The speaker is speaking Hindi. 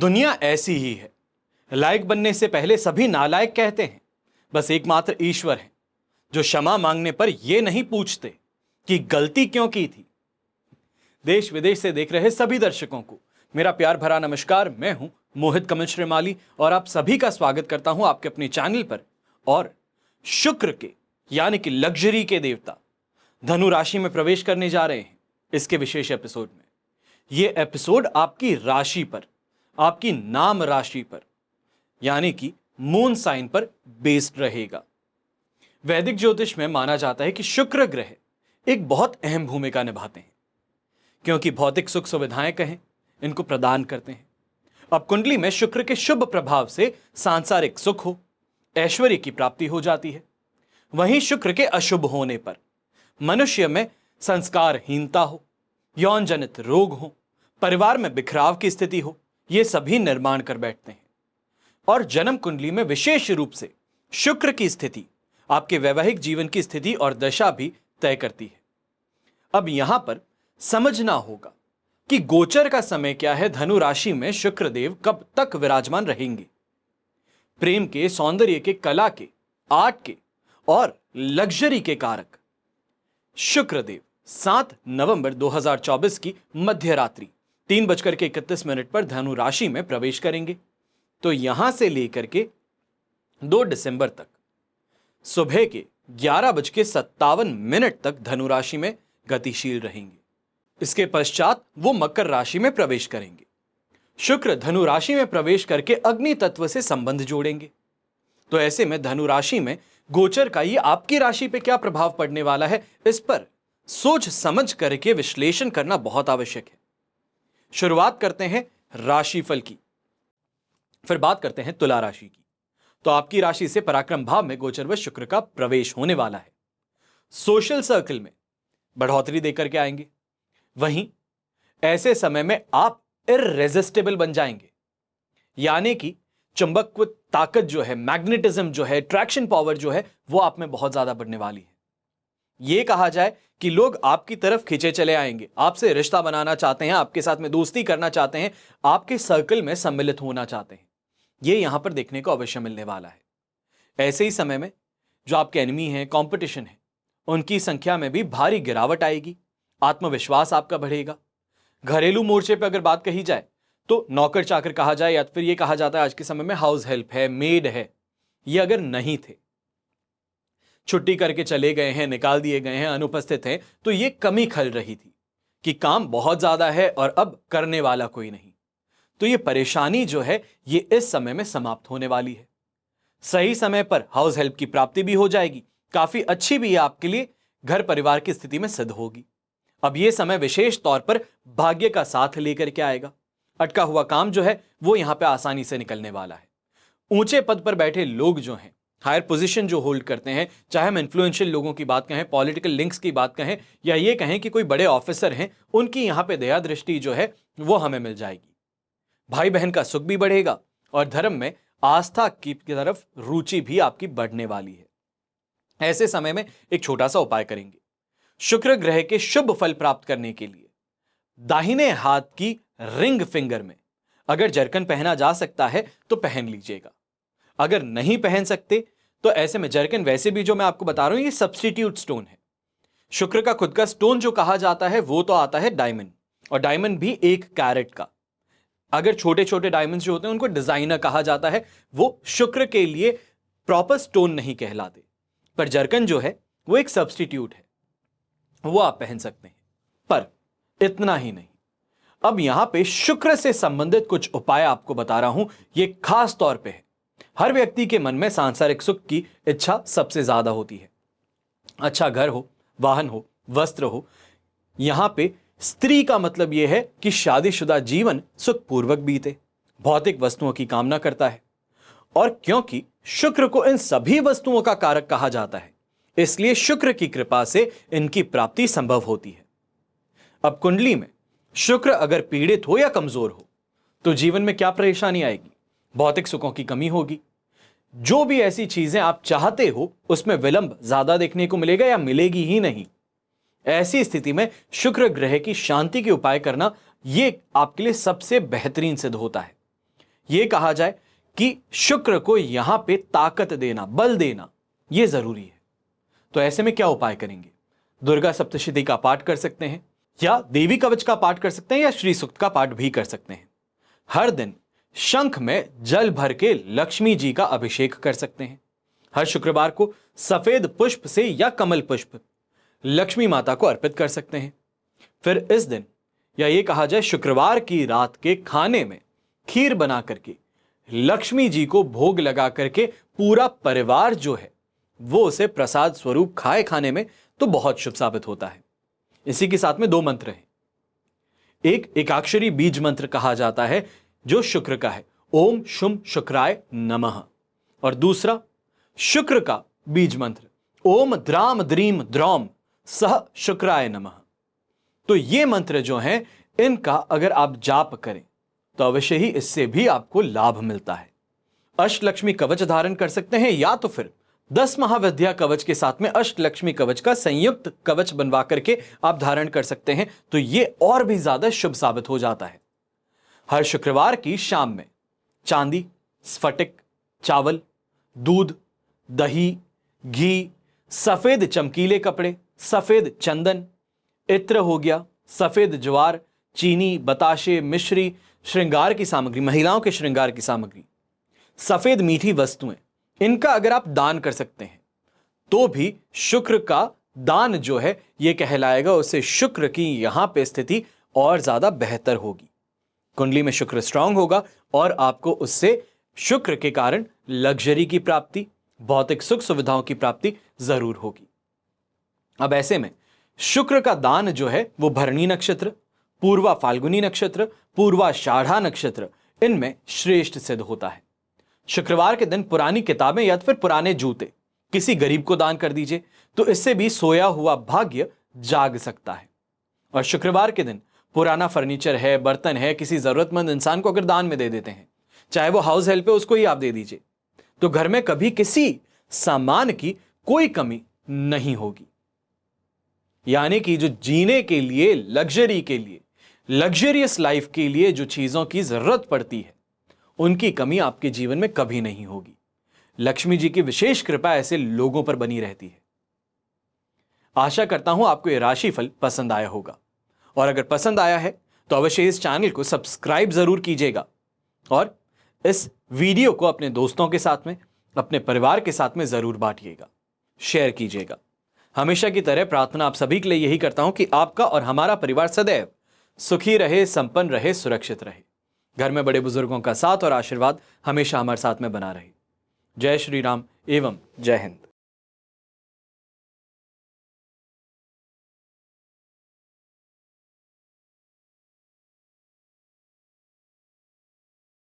दुनिया ऐसी ही है। लायक बनने से पहले सभी नालायक कहते हैं। बस एकमात्र ईश्वर है जो क्षमा मांगने पर यह नहीं पूछते कि गलती क्यों की थी। देश विदेश से देख रहे सभी दर्शकों को मेरा प्यार भरा नमस्कार। मैं हूं मोहित कमल श्रीमाली और आप सभी का स्वागत करता हूं आपके अपने चैनल पर। और शुक्र के यानी कि लग्जरी के देवता धनु राशि में प्रवेश करने जा रहे हैं इसके विशेष एपिसोड में। यह एपिसोड आपकी राशि पर, आपकी नाम राशि पर यानी कि मून साइन पर बेस्ड रहेगा। वैदिक ज्योतिष में माना जाता है कि शुक्र ग्रह एक बहुत अहम भूमिका निभाते हैं क्योंकि भौतिक सुख सुविधाएं कहें इनको प्रदान करते हैं। अब कुंडली में शुक्र के शुभ प्रभाव से सांसारिक सुख हो, ऐश्वर्य की प्राप्ति हो जाती है। वहीं शुक्र के अशुभ होने पर मनुष्य में संस्कारहीनता हो, यौन जनित रोग हो, परिवार में बिखराव की स्थिति हो, ये सभी निर्माण कर बैठते हैं। और जन्म कुंडली में विशेष रूप से शुक्र की स्थिति आपके वैवाहिक जीवन की स्थिति और दशा भी तय करती है। अब यहां पर समझना होगा कि गोचर का समय क्या है, धनु राशि में शुक्र देव कब तक विराजमान रहेंगे। प्रेम के, सौंदर्य के, कला के, आर्ट के और लग्जरी के कारक शुक्र देव 7 नवंबर 2024 की मध्य रात्रि 3:31 पर धनु राशि में प्रवेश करेंगे। तो यहां से लेकर के 2 दिसंबर तक सुबह के 11:57 तक धनु राशि में गतिशील रहेंगे। इसके पश्चात वो मकर राशि में प्रवेश करेंगे। शुक्र धनु राशि में प्रवेश करके अग्नि तत्व से संबंध जोड़ेंगे। तो ऐसे में धनु राशि में गोचर का ये आपकी राशि पे क्या प्रभाव पड़ने वाला है, इस पर सोच समझ करके विश्लेषण करना बहुत आवश्यक है। शुरुआत करते हैं राशिफल की, फिर बात करते हैं तुला राशि की। तो आपकी राशि से पराक्रम भाव में गोचरवश शुक्र का प्रवेश होने वाला है। सोशल सर्कल में बढ़ोतरी देकर के आएंगे। वहीं ऐसे समय में आप इररेजिस्टिबल बन जाएंगे, यानी कि चुंबकत्व ताकत जो है, मैग्नेटिज्म जो है, ट्रैक्शन पावर जो है, वो आप में बहुत ज्यादा बढ़ने वाली है। यह कहा जाए कि लोग आपकी तरफ खींचे चले आएंगे, आपसे रिश्ता बनाना चाहते हैं, आपके साथ में दोस्ती करना चाहते हैं, आपके सर्कल में सम्मिलित होना चाहते हैं। यह यहां पर देखने को अवश्य मिलने वाला है। ऐसे ही समय में जो आपके एनिमी हैं, कंपटीशन है, उनकी संख्या में भी भारी गिरावट आएगी। आत्मविश्वास आपका बढ़ेगा। घरेलू मोर्चे पर अगर बात कही जाए तो नौकर चाकर कहा जाए या फिर यह कहा जाता है आज के समय में हाउस हेल्प है, मेड है, ये अगर नहीं थे, छुट्टी करके चले गए हैं, निकाल दिए गए हैं, अनुपस्थित हैं, तो ये कमी खल रही थी कि काम बहुत ज्यादा है और अब करने वाला कोई नहीं। तो ये परेशानी जो है ये इस समय में समाप्त होने वाली है। सही समय पर हाउस हेल्प की प्राप्ति भी हो जाएगी, काफी अच्छी भी है आपके लिए, घर परिवार की स्थिति में सिद्ध होगी। अब यह समय विशेष तौर पर भाग्य का साथ लेकर के आएगा। अटका हुआ काम जो है वो यहां पे आसानी से निकलने वाला है। ऊंचे पद पर बैठे लोग जो हैं, हायर पोजीशन जो होल्ड करते हैं, चाहे हम इन्फ्लुएंशियल लोगों की बात कहें, पॉलिटिकल लिंक्स की बात कहें, या ये कहें कि कोई बड़े ऑफिसर हैं, उनकी यहां पे दया दृष्टि जो है वो हमें मिल जाएगी। भाई बहन का सुख भी बढ़ेगा और धर्म में आस्था की तरफ रुचि भी आपकी बढ़ने वाली है। ऐसे समय में एक छोटा सा उपाय करेंगे। शुक्र ग्रह के शुभ फल प्राप्त करने के लिए दाहिने हाथ की रिंग फिंगर में अगर जरकन पहना जा सकता है तो पहन लीजिएगा। अगर नहीं पहन सकते तो ऐसे में जरकन, वैसे भी जो मैं आपको बता रहा हूं ये सब्स्टिट्यूट स्टोन है। शुक्र का खुद का स्टोन जो कहा जाता है वो तो आता है डायमंड, और डायमंड भी 1 कैरेट का। अगर छोटे छोटे डायमंड्स जो होते हैं उनको डिजाइनर कहा जाता है, वो शुक्र के लिए प्रॉपर स्टोन नहीं कहलाते। पर जरकन जो है वो एक सब्स्टिट्यूट है, वो आप पहन सकते हैं। पर इतना ही नहीं, अब यहां पे शुक्र से संबंधित कुछ उपाय आपको बता रहा हूं, ये खास तौर पे है। हर व्यक्ति के मन में सांसारिक सुख की इच्छा सबसे ज्यादा होती है। अच्छा घर हो, वाहन हो, वस्त्र हो। यहां पे स्त्री का मतलब यह है कि शादीशुदा जीवन सुखपूर्वक बीते, भौतिक वस्तुओं की कामना करता है। और क्योंकि शुक्र को इन सभी वस्तुओं का कारक कहा जाता है, इसलिए शुक्र की कृपा से इनकी प्राप्ति संभव होती है। अब कुंडली में शुक्र अगर पीड़ित हो या कमजोर हो तो जीवन में क्या परेशानी आएगी? भौतिक सुखों की कमी होगी। जो भी ऐसी चीजें आप चाहते हो उसमें विलंब ज्यादा देखने को मिलेगा या मिलेगी ही नहीं। ऐसी स्थिति में शुक्र ग्रह की शांति के उपाय करना यह आपके लिए सबसे बेहतरीन सिद्ध होता है। यह कहा जाए कि शुक्र को यहां पे ताकत देना, बल देना, यह जरूरी है। तो ऐसे में क्या उपाय करेंगे? दुर्गा सप्तशती का पाठ कर सकते हैं, या देवी कवच का पाठ कर सकते हैं, या श्री सूक्त का पाठ भी कर सकते हैं। हर दिन शंख में जल भर के लक्ष्मी जी का अभिषेक कर सकते हैं। हर शुक्रवार को सफेद पुष्प से या कमल पुष्प लक्ष्मी माता को अर्पित कर सकते हैं। फिर इस दिन, या ये कहा जाए शुक्रवार की रात के खाने में खीर बना करके लक्ष्मी जी को भोग लगा करके पूरा परिवार जो है वो उसे प्रसाद स्वरूप खाए खाने में, तो बहुत शुभ साबित होता है। इसी के साथ में 2 मंत्र हैं। एक एकाक्षरी बीज मंत्र कहा जाता है जो शुक्र का है, ओम शुम शुक्राय नमः, और दूसरा शुक्र का बीज मंत्र, ओम द्राम द्रीम द्रौम सह शुक्राय नमः। तो ये मंत्र जो हैं, इनका अगर आप जाप करें तो अवश्य ही इससे भी आपको लाभ मिलता है। अष्टलक्ष्मी कवच धारण कर सकते हैं, या तो फिर 10 महाविद्या कवच के साथ में अष्टलक्ष्मी कवच का संयुक्त कवच बनवा करके आप धारण कर सकते हैं, तो ये और भी ज्यादा शुभ साबित हो जाता है। हर शुक्रवार की शाम में चांदी, स्फटिक, चावल, दूध, दही, घी, सफेद चमकीले कपड़े, सफेद चंदन, इत्र हो गया, सफेद ज्वार, चीनी, बताशे, मिश्री, श्रृंगार की सामग्री, महिलाओं के श्रृंगार की सामग्री, सफेद मीठी वस्तुएं, इनका अगर आप दान कर सकते हैं तो भी शुक्र का दान जो है यह कहलाएगा, उससे शुक्र की यहां पे स्थिति और ज्यादा बेहतर होगी। कुंडली में शुक्र स्ट्रांग होगा और आपको उससे शुक्र के कारण लग्जरी की प्राप्ति, भौतिक सुख सुविधाओं की प्राप्ति जरूर होगी। अब ऐसे में शुक्र का दान जो है वो भरणी नक्षत्र, पूर्वा फाल्गुनी नक्षत्र, पूर्वाषाढ़ा नक्षत्र, इनमें श्रेष्ठ सिद्ध होता है। शुक्रवार के दिन पुरानी किताबें या फिर पुराने जूते किसी गरीब को दान कर दीजिए, तो इससे भी सोया हुआ भाग्य जाग सकता है। और शुक्रवार के दिन पुराना फर्नीचर है, बर्तन है, किसी जरूरतमंद इंसान को अगर दान में दे देते हैं, चाहे वो हाउस हेल्प है, उसको ही आप दे दीजिए, तो घर में कभी किसी सामान की कोई कमी नहीं होगी। यानी कि जो जीने के लिए, लग्जरी के लिए, लग्जरियस लाइफ के लिए जो चीजों की जरूरत पड़ती है, उनकी कमी आपके जीवन में कभी नहीं होगी। लक्ष्मी जी की विशेष कृपा ऐसे लोगों पर बनी रहती है। आशा करता हूं आपको यह राशिफल पसंद आया होगा, और अगर पसंद आया है तो अवश्य इस चैनल को सब्सक्राइब जरूर कीजिएगा, और इस वीडियो को अपने दोस्तों के साथ में, अपने परिवार के साथ में जरूर बांटिएगा, शेयर कीजिएगा। हमेशा की तरह प्रार्थना आप सभी के लिए यही करता हूं कि आपका और हमारा परिवार सदैव सुखी रहे, संपन्न रहे, सुरक्षित रहे। घर में बड़े बुजुर्गों का साथ और आशीर्वाद हमेशा हमारे साथ में बना रहे। जय श्री राम एवं जय हिंद।